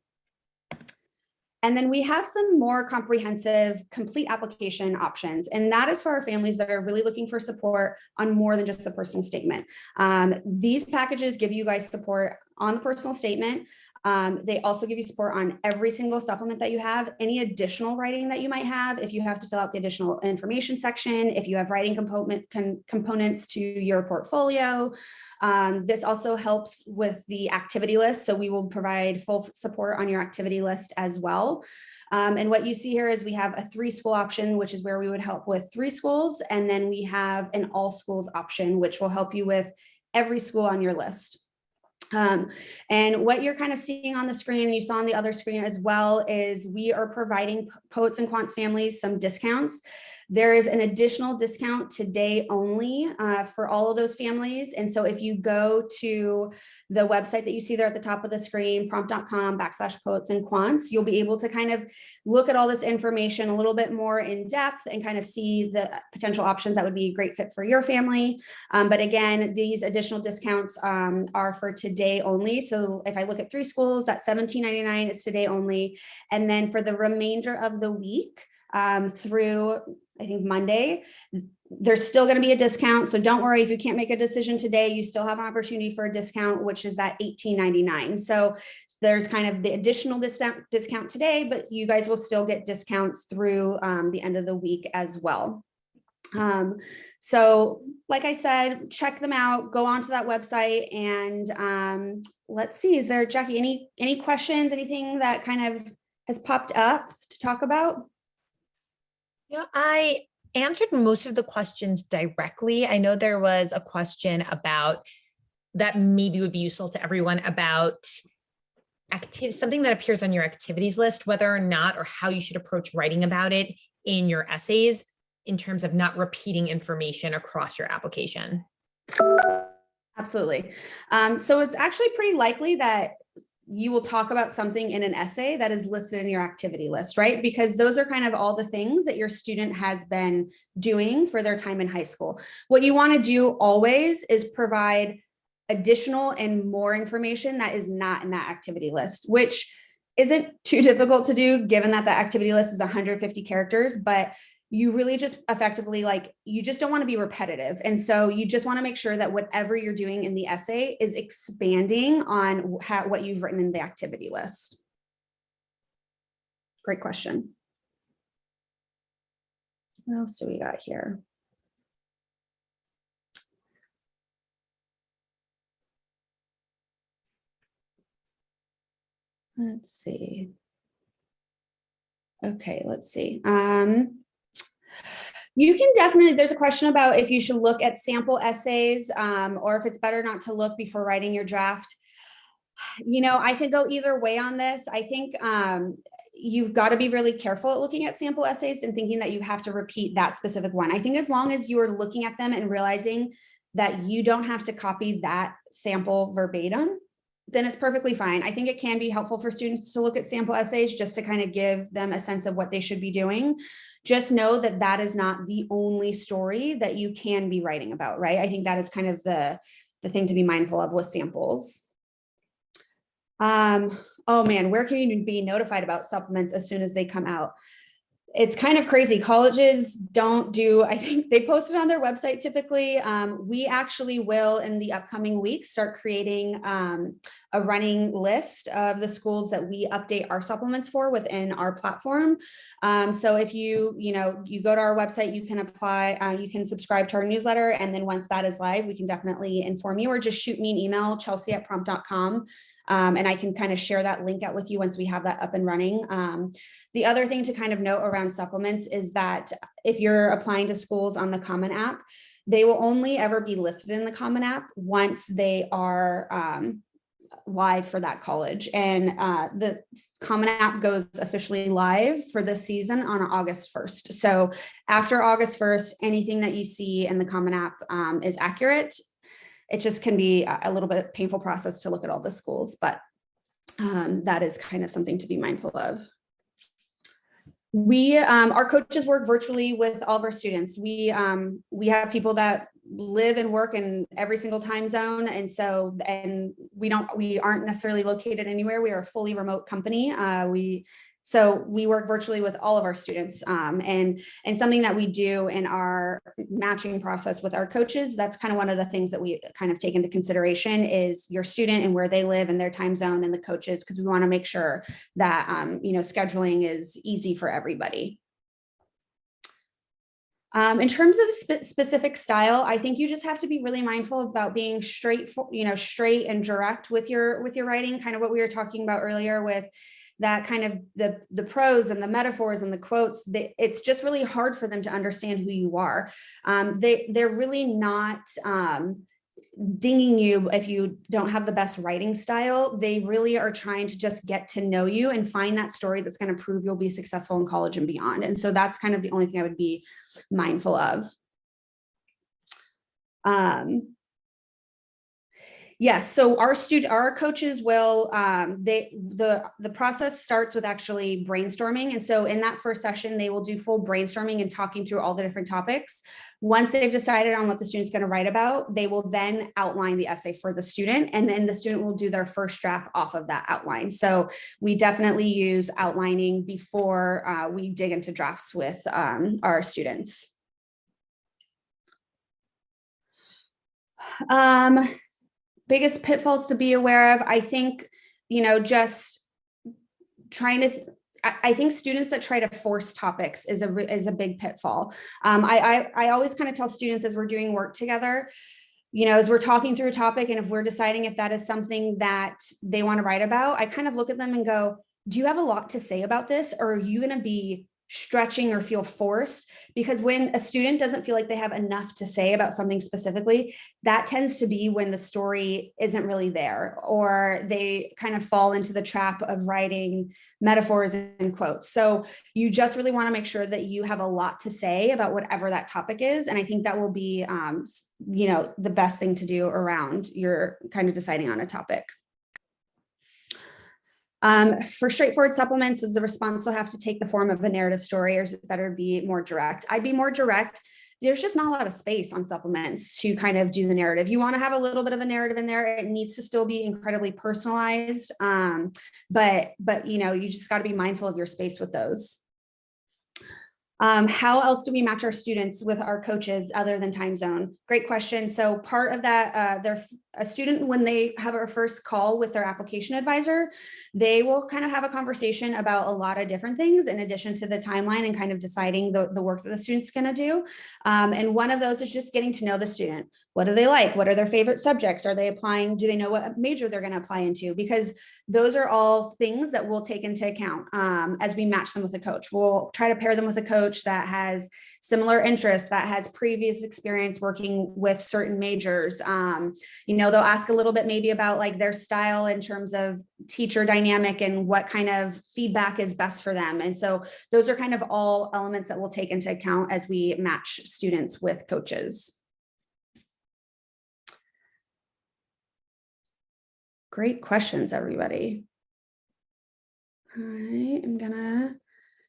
And then we have some more comprehensive complete application options. And that is for our families that are really looking for support on more than just the personal statement. These packages give you guys support on the personal statement. They also give you support on every single supplement that you have, any additional writing that you might have, if you have to fill out the additional information section, if you have writing components to your portfolio. This also helps with the activity list. So we will provide full support on your activity list as well. And what you see here is we have a 3-school option, which is where we would help with 3 schools. And then we have an all schools option, which will help you with every school on your list. And what you're kind of seeing on the screen, you saw on the other screen as well, is we are providing Poets and Quants families some discounts. There is an additional discount today only for all of those families. And so if you go to the website that you see there at the top of the screen, prompt.com/poets&quants, you'll be able to kind of look at all this information a little bit more in depth and kind of see the potential options that would be a great fit for your family. But again, these additional discounts are for today only. So if I look at 3 schools, that $17.99 is today only. And then for the remainder of the week through, I think, Monday, there's still going to be a discount. So don't worry if you can't make a decision today, you still have an opportunity for a discount, which is that $18.99. So there's kind of the additional discount today, but you guys will still get discounts through the end of the week as well. So like I said, check them out, go onto that website, and let's see, is there, Jackie, any questions, anything that kind of has popped up to talk about? Yeah, I answered most of the questions directly. I know there was a question about that maybe would be useful to everyone about something that appears on your activities list, whether or not or how you should approach writing about it in your essays in terms of not repeating information across your application. Absolutely. So it's actually pretty likely that you will talk about something in an essay that is listed in your activity list, right? Because those are kind of all the things that your student has been doing for their time in high school. What you want to do always is provide additional and more information that is not in that activity list, which isn't too difficult to do given that the activity list is 150 characters, but you really just effectively, you just don't want to be repetitive. And so you just want to make sure that whatever you're doing in the essay is expanding on what you've written in the activity list. Great question. What else do we got here? Let's see. Okay, let's see. You can definitely, there's a question about if you should look at sample essays or if it's better not to look before writing your draft. I could go either way on this. I think you've got to be really careful at looking at sample essays and thinking that you have to repeat that specific one. I think as long as you are looking at them and realizing that you don't have to copy that sample verbatim, then it's perfectly fine. I think it can be helpful for students to look at sample essays just to kind of give them a sense of what they should be doing. Just know that that is not the only story that you can be writing about, right? I think that is kind of the thing to be mindful of with samples. Oh man, where can you be notified about supplements as soon as they come out? It's kind of crazy. Colleges don't do, I think they post it on their website typically. We actually will in the upcoming weeks start creating a running list of the schools that we update our supplements for within our platform. So if you go to our website, you can apply, you can subscribe to our newsletter. And then once that is live, we can definitely inform you, or just shoot me an email, chelsea@prompt.com. And I can kind of share that link out with you once we have that up and running. The other thing to kind of note around supplements is that if you're applying to schools on the Common App, they will only ever be listed in the Common App once they are live for that college. And the Common App goes officially live for this season on August 1st. So after August 1st, anything that you see in the Common App is accurate. It just can be a little bit painful process to look at all the schools, but that is kind of something to be mindful of. Our coaches work virtually with all of our students. We have people that live and work in every single time zone. And we aren't necessarily located anywhere. We are a fully remote company. So we work virtually with all of our students, and something that we do in our matching process with our coaches, that's kind of one of the things that we kind of take into consideration is your student and where they live and their time zone and the coaches, because we want to make sure that, scheduling is easy for everybody. In terms of specific style, I think you just have to be really mindful about being straight and direct with your writing, kind of what we were talking about earlier with that kind of the prose and the metaphors and the quotes. It's just really hard for them to understand who you are. They're really not dinging you if you don't have the best writing style. They really are trying to just get to know you and find that story that's going to prove you'll be successful in college and beyond. And so that's kind of the only thing I would be mindful of. Yes, so our coaches will, the process starts with actually brainstorming. And so in that first session, they will do full brainstorming and talking through all the different topics. Once they've decided on what the student's going to write about, they will then outline the essay for the student, and then the student will do their first draft off of that outline. So we definitely use outlining before we dig into drafts with our students. Biggest pitfalls to be aware of, I think, just trying to, I think students that try to force topics is a big pitfall. I always kind of tell students as we're doing work together, as we're talking through a topic, and if we're deciding if that is something that they want to write about, I kind of look at them and go, do you have a lot to say about this? Or are you going to be stretching or feel forced? Because when a student doesn't feel like they have enough to say about something specifically, that tends to be when the story isn't really there, or they kind of fall into the trap of writing metaphors and quotes. So you just really want to make sure that you have a lot to say about whatever that topic is. And I think that will be, the best thing to do around your kind of deciding on a topic. For straightforward supplements, is the response will have to take the form of a narrative story, or is it better to be more direct? I'd be more direct. There's just not a lot of space on supplements to kind of do the narrative. You want to have a little bit of a narrative in there. It needs to still be incredibly personalized. But you just got to be mindful of your space with those. How else do we match our students with our coaches other than time zone? Great question. So part of that, a student, when they have a first call with their application advisor, they will kind of have a conversation about a lot of different things in addition to the timeline and kind of deciding the work that the student's going to do. And one of those is just getting to know the student. What do they like? What are their favorite subjects? Are they applying? Do they know what major they're going to apply into? Because those are all things that we'll take into account as we match them with a coach. We'll try to pair them with a coach that has similar interests, that has previous experience working with certain majors. They'll ask a little bit maybe about like their style in terms of teacher dynamic and what kind of feedback is best for them. And so those are kind of all elements that we'll take into account as we match students with coaches. Great questions, everybody. All right, I'm gonna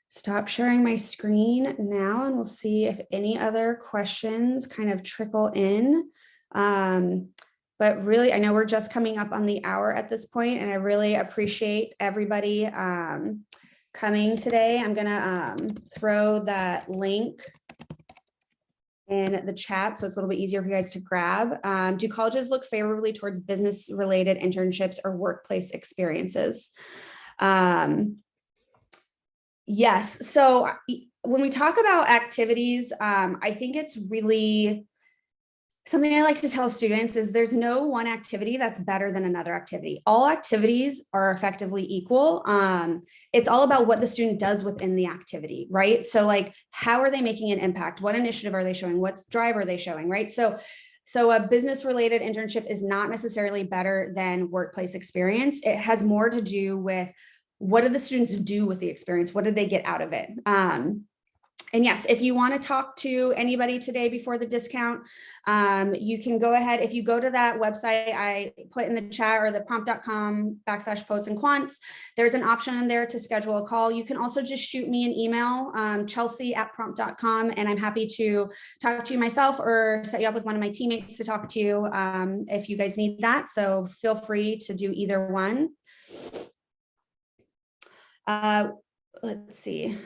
stop sharing my screen now and we'll see if any other questions kind of trickle in. But really, I know we're just coming up on the hour at this point, and I really appreciate everybody coming today. I'm gonna throw that link in the chat so it's a little bit easier for you guys to grab. Do colleges look favorably towards business-related internships or workplace experiences? Yes. So when we talk about activities, I think it's really something I like to tell students is there's no one activity that's better than another activity. All activities are effectively equal. It's all about what the student does within the activity, right? So like, how are they making an impact? What initiative are they showing? What drive are they showing, right? So a business-related internship is not necessarily better than workplace experience. It has more to do with what did the students do with the experience? What did they get out of it? And yes, if you want to talk to anybody today before the discount, you can go ahead. If you go to that website I put in the chat or the prompt.com/poets&quants, there's an option in there to schedule a call. You can also just shoot me an email, chelsea@prompt.com, and I'm happy to talk to you myself or set you up with one of my teammates to talk to you if you guys need that. So feel free to do either one. Let's see.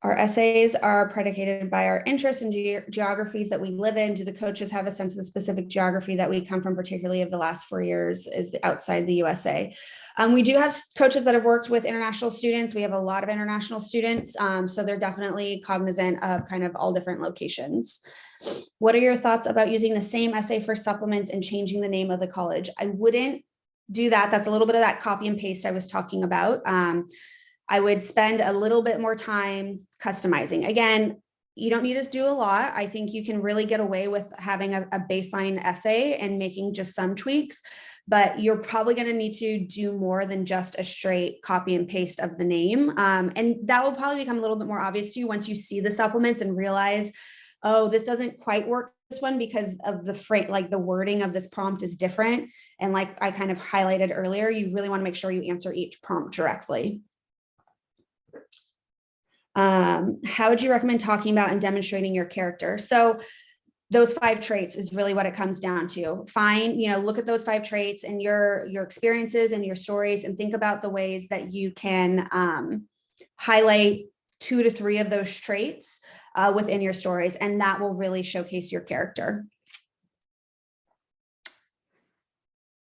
Our essays are predicated by our interest in geographies that we live in. Do the coaches have a sense of the specific geography that we come from, particularly of the last 4 years is outside the USA? We do have coaches that have worked with international students. We have a lot of international students. So they're definitely cognizant of kind of all different locations. What are your thoughts about using the same essay for supplements and changing the name of the college? I wouldn't do that. That's a little bit of that copy and paste I was talking about. I would spend a little bit more time customizing. Again, you don't need to do a lot. I think you can really get away with having a baseline essay and making just some tweaks, but you're probably going to need to do more than just a straight copy and paste of the name. And that will probably become a little bit more obvious to you once you see the supplements and realize, oh, this doesn't quite work this one because of the like the wording of this prompt is different. And like I kind of highlighted earlier, you really want to make sure you answer each prompt directly. How would you recommend talking about and demonstrating your character? So those 5 traits is really what it comes down to. Look at those 5 traits and your experiences and your stories and think about the ways that you can highlight 2 to 3 of those traits within your stories, and that will really showcase your character.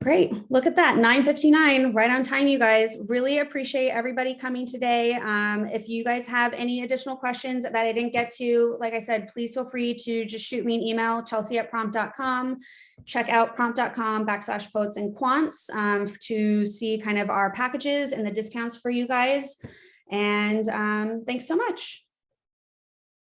Great. Look at that. 9:59, right on time, you guys. Really appreciate everybody coming today. If you guys have any additional questions that I didn't get to, like I said, please feel free to just shoot me an email, chelsea@prompt.com. Check out prompt.com/poets&quants to see kind of our packages and the discounts for you guys. And thanks so much.